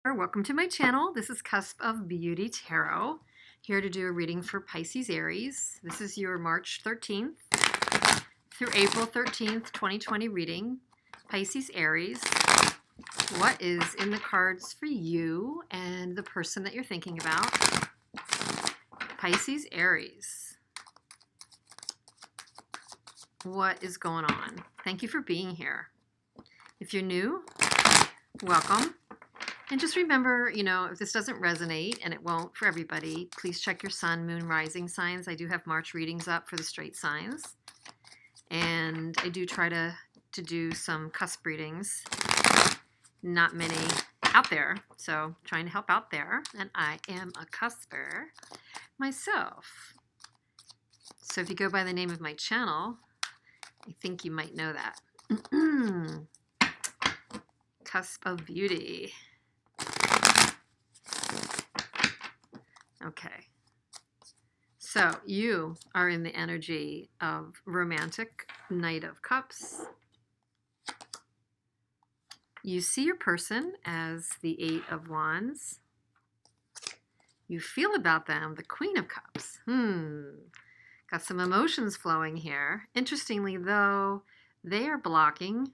Welcome to my channel. This is Cusp of Beauty Tarot, here to do a reading for Pisces-Aries. This is your March 13th through April 13th, 2020 reading. Pisces-Aries, what is in the cards for you and the person that you're thinking about? Pisces-Aries, what is going on? Thank you for being here. If you're new, welcome. And just remember, if this doesn't resonate, and it won't for everybody, please check your sun, moon, rising signs. I do have March readings up for the straight signs. And I do try to do some cusp readings. Not many out there, so trying to help out there. And I am a cusper myself. So if you go by the name of my channel, I think you might know that. Cusp of Beauty. Okay, so you are in the energy of romantic Knight of Cups. You see your person as the Eight of Wands. You feel about them the Queen of Cups. Got some emotions flowing here. Interestingly, though, they are blocking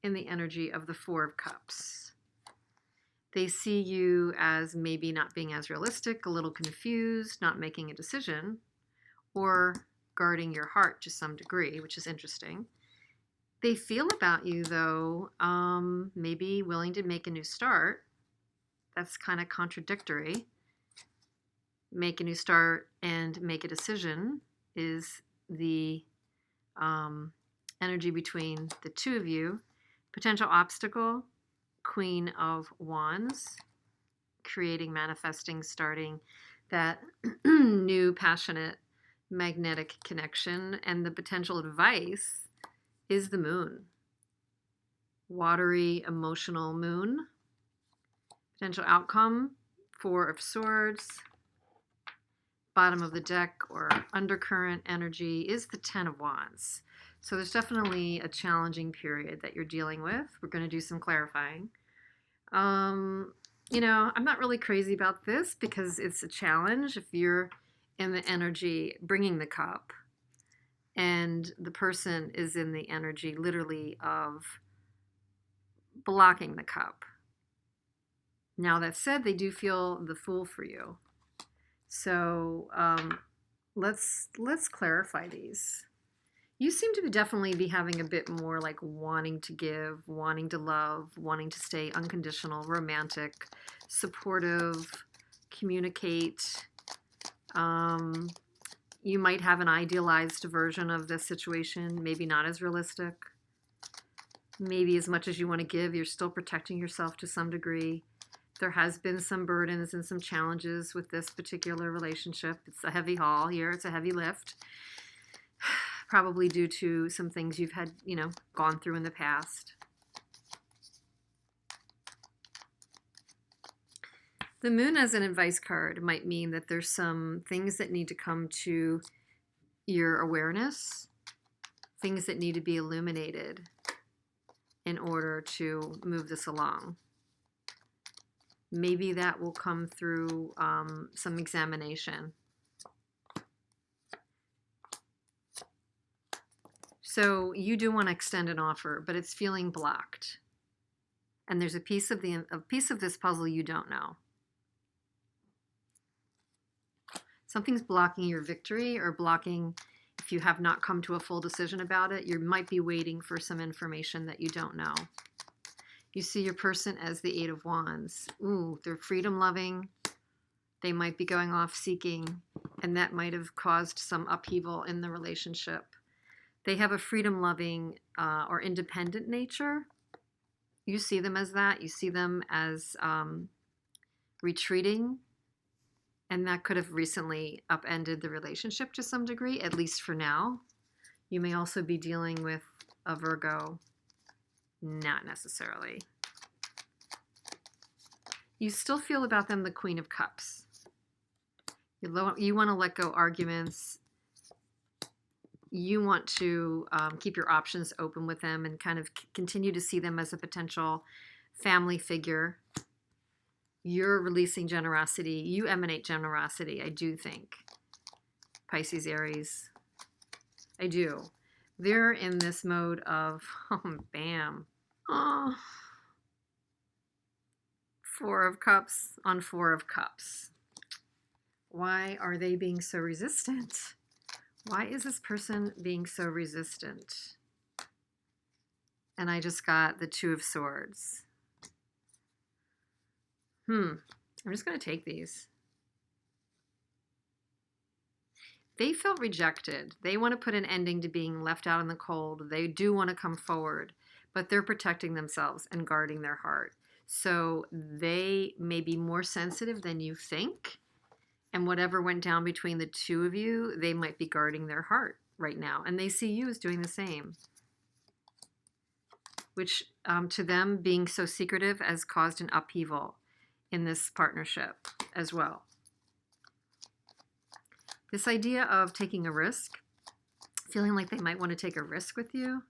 in the energy of the Four of Cups. They see you as maybe not being as realistic, a little confused, not making a decision, or guarding your heart to some degree, which is interesting. They feel about you, though, maybe willing to make a new start. That's kind of contradictory. Make a new start and make a decision is the energy between the two of you. Potential obstacle, Queen of Wands, creating, manifesting, starting that new passionate magnetic connection. And the potential advice is the moon. Watery, emotional moon. Potential outcome, Four of Swords. Bottom of the deck or undercurrent energy is the Ten of Wands. So there's definitely a challenging period that you're dealing with. We're going to do some clarifying. I'm not really crazy about this because it's a challenge if you're in the energy bringing the cup and the person is in the energy literally of blocking the cup. Now that said, they do feel the Fool for you. So let's clarify these. You seem to definitely be having a bit more like wanting to give, wanting to love, wanting to stay unconditional, romantic, supportive, communicate. You might have an idealized version of this situation, maybe not as realistic. Maybe as much as you want to give, you're still protecting yourself to some degree. There has been some burdens and some challenges with this particular relationship. It's a heavy haul here. It's a heavy lift. Probably due to some things you've had, gone through in the past. The moon as an advice card might mean that there's some things that need to come to your awareness, things that need to be illuminated in order to move this along. Maybe that will come through some examination. So you do want to extend an offer, but it's feeling blocked. And there's a piece of this puzzle you don't know. Something's blocking your victory or blocking if you have not come to a full decision about it. You might be waiting for some information that you don't know. You see your person as the Eight of Wands. Ooh, they're freedom-loving. They might be going off seeking, and that might have caused some upheaval in the relationship. They have a freedom-loving or independent nature. You see them as that. You see them as retreating, and that could have recently upended the relationship to some degree, at least for now. You may also be dealing with a Virgo. Not necessarily. You still feel about them the Queen of Cups. You want to let go arguments. You want to keep your options open with them and kind of continue to see them as a potential family figure. You're releasing generosity. You emanate generosity, I do think. Pisces-Aries. I do. They're in this mode of, oh, bam. Oh, Four of Cups on Four of Cups. Why are they being so resistant? Why is this person being so resistant? And I just got the Two of Swords. I'm just going to take these. They feel rejected. They want to put an ending to being left out in the cold. They do want to come forward, but they're protecting themselves and guarding their heart. So they may be more sensitive than you think. And whatever went down between the two of you, they might be guarding their heart right now. And they see you as doing the same. Which to them, being so secretive has caused an upheaval in this partnership as well. This idea of taking a risk, feeling like they might want to take a risk with you.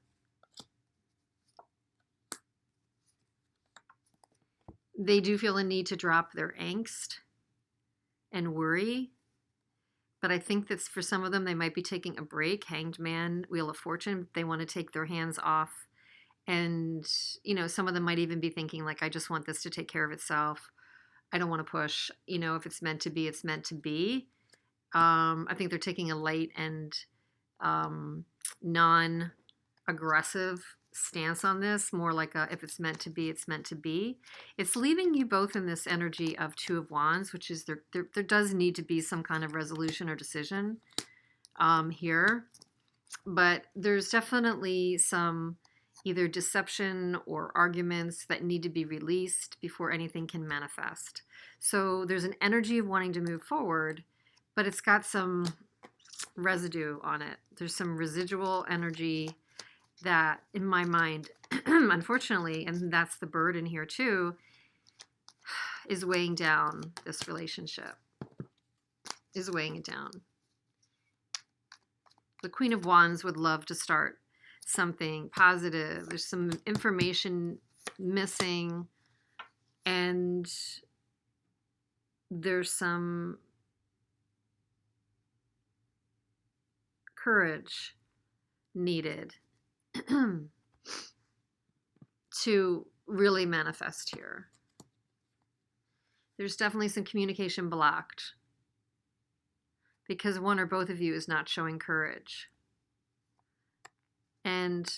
They do feel a need to drop their angst and worry. But I think that for some of them, they might be taking a break. Hanged Man, Wheel of Fortune. They want to take their hands off. And, you know, some of them might even be thinking, like, I just want this to take care of itself. I don't want to push. You know, if it's meant to be, it's meant to be. I think they're taking a light and non-aggressive stance on this, more like a, if it's meant to be, it's meant to be. It's leaving you both in this energy of Two of Wands, which is there does need to be some kind of resolution or decision here. But there's definitely some either deception or arguments that need to be released before anything can manifest. So there's an energy of wanting to move forward, but it's got some residue on it. There's some residual energy that, in my mind, unfortunately, and that's the burden here too, is weighing down this relationship, is weighing it down. The Queen of Wands would love to start something positive. There's some information missing, and there's some courage needed to really manifest here. There's definitely some communication blocked because one or both of you is not showing courage. And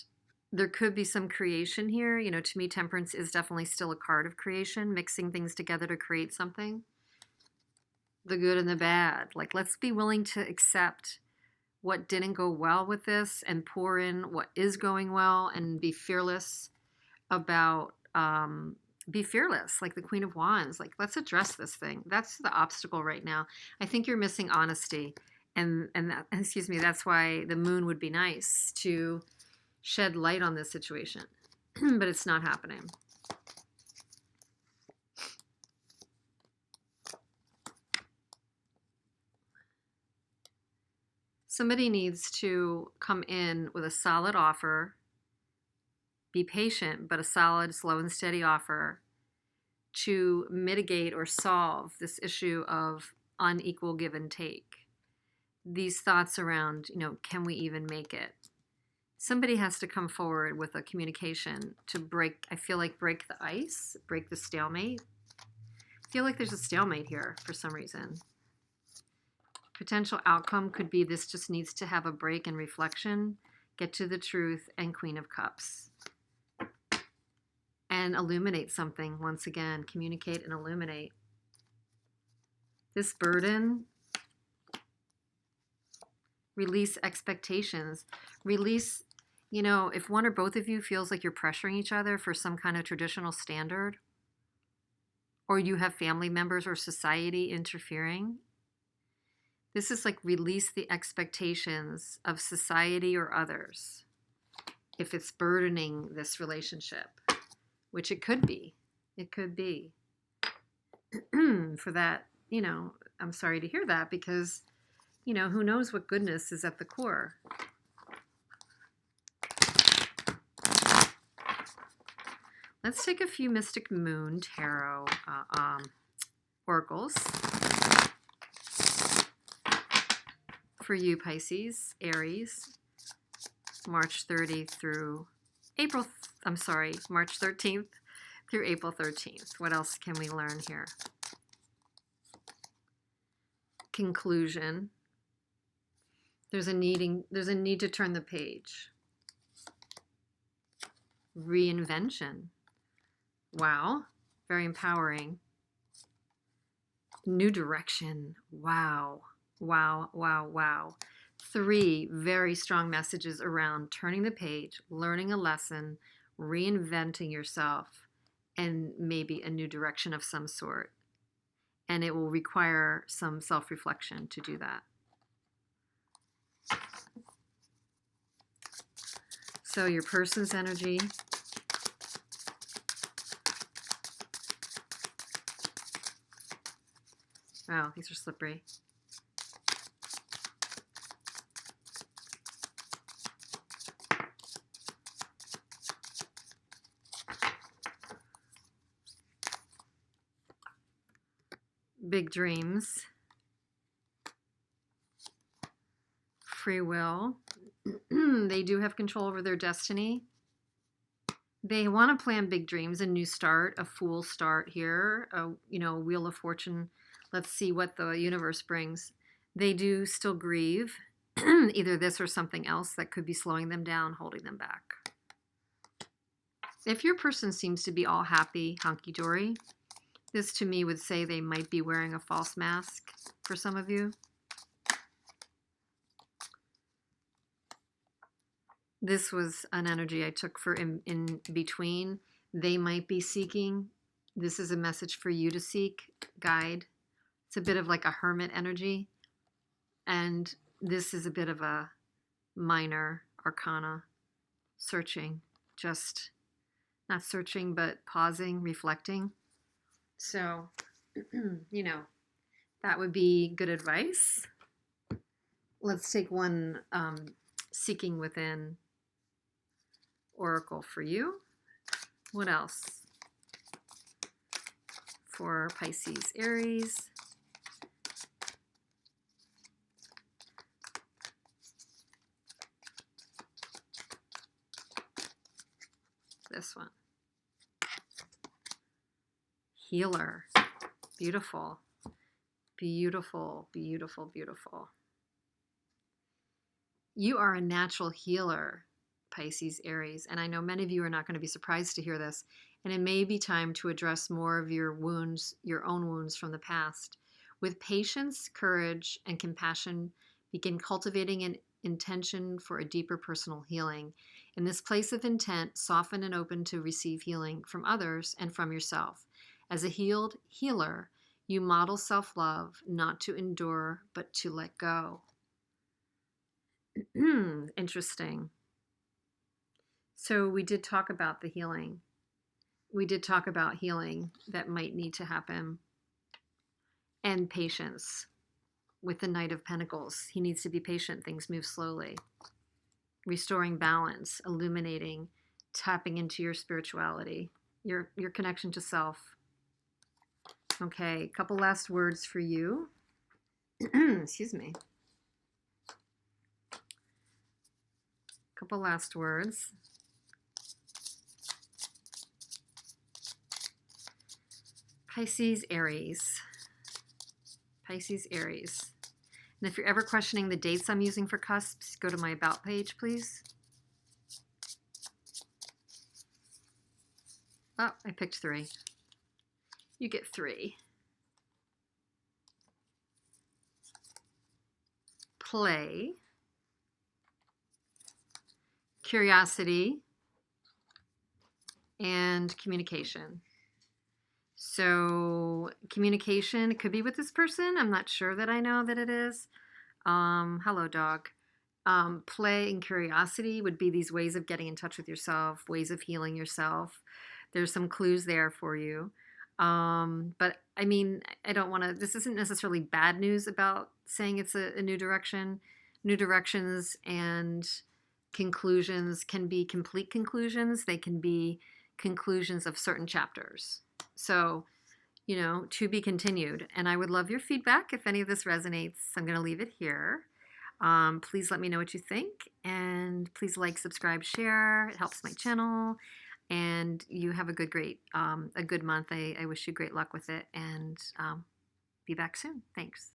there could be some creation here. You know, to me, Temperance is definitely still a card of creation, mixing things together to create something. The good and the bad. Like, let's be willing to accept what didn't go well with this and pour in what is going well and be fearless about, be fearless, like the Queen of Wands. Like, let's address this thing. That's the obstacle right now. I think you're missing honesty. And that, excuse me, that's why the moon would be nice to shed light on this situation. But it's not happening. Somebody needs to come in with a solid offer, be patient, but a solid, slow and steady offer to mitigate or solve this issue of unequal give and take. These thoughts around, you know, can we even make it? Somebody has to come forward with a communication to break, I feel like, break the ice, break the stalemate. I feel like there's a stalemate here for some reason. Potential outcome could be this just needs to have a break and reflection, get to the truth, and Queen of Cups. And illuminate something once again, communicate and illuminate. This burden, release expectations, release, you know, if one or both of you feels like you're pressuring each other for some kind of traditional standard, or you have family members or society interfering, this is like release the expectations of society or others if it's burdening this relationship, which it could be. It could be. For that, you know, I'm sorry to hear that because, you know, who knows what goodness is at the core. Let's take a few Mystic Moon Tarot oracles for you, Pisces, Aries, March 30 through March 13th through April 13th. What else can we learn here? Conclusion. There's a need to turn the page. Reinvention. Wow. Very empowering. New direction. Wow. Wow, wow, wow. 3 very strong messages around turning the page, learning a lesson, reinventing yourself, and maybe a new direction of some sort. And it will require some self-reflection to do that. So your person's energy. Wow, these are slippery. Big dreams. Free will. They do have control over their destiny. They want to plan big dreams, a new start, a full start here, a wheel of fortune. Let's see what the universe brings. They do still grieve, either this or something else that could be slowing them down, holding them back. If your person seems to be all happy, hunky-dory, this to me would say they might be wearing a false mask for some of you. This was an energy I took for in between. They might be seeking. This is a message for you to seek, guide. It's a bit of like a hermit energy. And this is a bit of a minor arcana, searching, just not searching, but pausing, reflecting. So, that would be good advice. Let's take one seeking within oracle for you. What else? For Pisces, Aries. This one. Healer. Beautiful. Beautiful, beautiful, beautiful. You are a natural healer, Pisces, Aries, and I know many of you are not going to be surprised to hear this, and it may be time to address more of your wounds, your own wounds from the past. With patience, courage, and compassion, begin cultivating an intention for a deeper personal healing. In this place of intent, soften and open to receive healing from others and from yourself. As a healed healer, you model self-love, not to endure, but to let go. Interesting. So we did talk about the healing. We did talk about healing that might need to happen. And patience with the Knight of Pentacles. He needs to be patient. Things move slowly. Restoring balance, illuminating, tapping into your spirituality, your connection to self. Okay, a couple last words for you. Excuse me. Couple last words. Pisces, Aries. Pisces, Aries. And if you're ever questioning the dates I'm using for cusps, go to my About page, please. Oh, I picked 3. You get 3. Play. Curiosity. And communication. So communication, it could be with this person. I'm not sure that I know that it is. Hello, dog. Play and curiosity would be these ways of getting in touch with yourself, ways of healing yourself. There's some clues there for you. But I mean, I don't want to, this isn't necessarily bad news about saying it's a new direction. New directions and conclusions can be complete conclusions. They can be conclusions of certain chapters. So, you know, to be continued. And I would love your feedback if any of this resonates. I'm going to leave it here. Please let me know what you think, and please like, subscribe, share. It helps my channel. And you have a good month. I wish you great luck with it, and be back soon. Thanks.